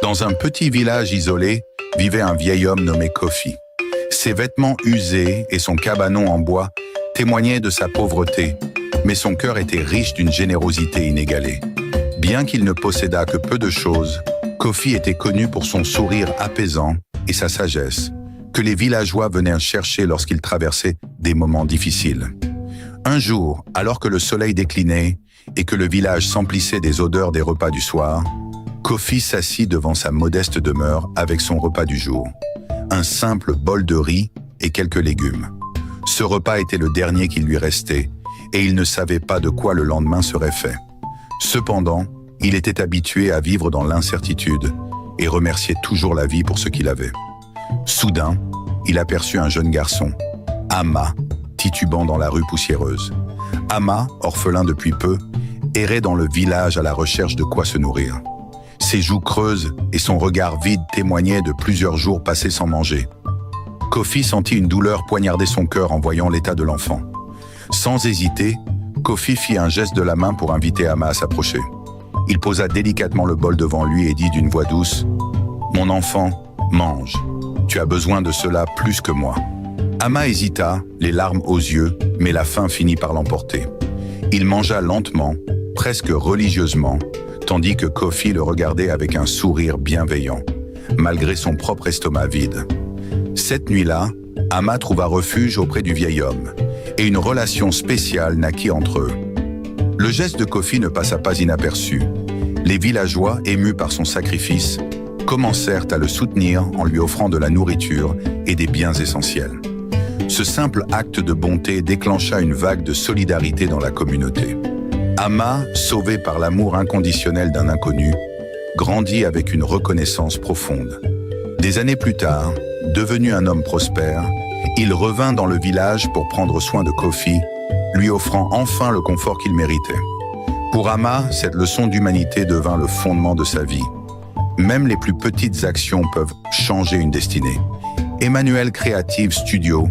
Dans un petit village isolé, vivait un vieil homme nommé Kofi. Ses vêtements usés et son cabanon en bois témoignaient de sa pauvreté, mais son cœur était riche d'une générosité inégalée. Bien qu'il ne possédât que peu de choses, Kofi était connu pour son sourire apaisant et sa sagesse, que les villageois venaient chercher lorsqu'ils traversaient des moments difficiles. Un jour, alors que le soleil déclinait et que le village s'emplissait des odeurs des repas du soir, Kofi s'assit devant sa modeste demeure avec son repas du jour. Un simple bol de riz et quelques légumes. Ce repas était le dernier qui lui restait et il ne savait pas de quoi le lendemain serait fait. Cependant, il était habitué à vivre dans l'incertitude et remerciait toujours la vie pour ce qu'il avait. Soudain, il aperçut un jeune garçon, Ama, titubant dans la rue poussiéreuse. Ama, orphelin depuis peu, errait dans le village à la recherche de quoi se nourrir. Ses joues creuses et son regard vide témoignaient de plusieurs jours passés sans manger. Kofi sentit une douleur poignarder son cœur en voyant l'état de l'enfant. Sans hésiter, Kofi fit un geste de la main pour inviter Ama à s'approcher. Il posa délicatement le bol devant lui et dit d'une voix douce « Mon enfant, mange. Tu as besoin de cela plus que moi. » Ama hésita, les larmes aux yeux, mais la faim finit par l'emporter. Il mangea lentement, presque religieusement, tandis que Kofi le regardait avec un sourire bienveillant, malgré son propre estomac vide. Cette nuit-là, Ama trouva refuge auprès du vieil homme, et une relation spéciale naquit entre eux. Le geste de Kofi ne passa pas inaperçu. Les villageois, émus par son sacrifice, commencèrent à le soutenir en lui offrant de la nourriture et des biens essentiels. Ce simple acte de bonté déclencha une vague de solidarité dans la communauté. Ama, sauvé par l'amour inconditionnel d'un inconnu, grandit avec une reconnaissance profonde. Des années plus tard, devenu un homme prospère, il revint dans le village pour prendre soin de Kofi, lui offrant enfin le confort qu'il méritait. Pour Ama, cette leçon d'humanité devint le fondement de sa vie. Même les plus petites actions peuvent changer une destinée. Emmanuel Creative Studio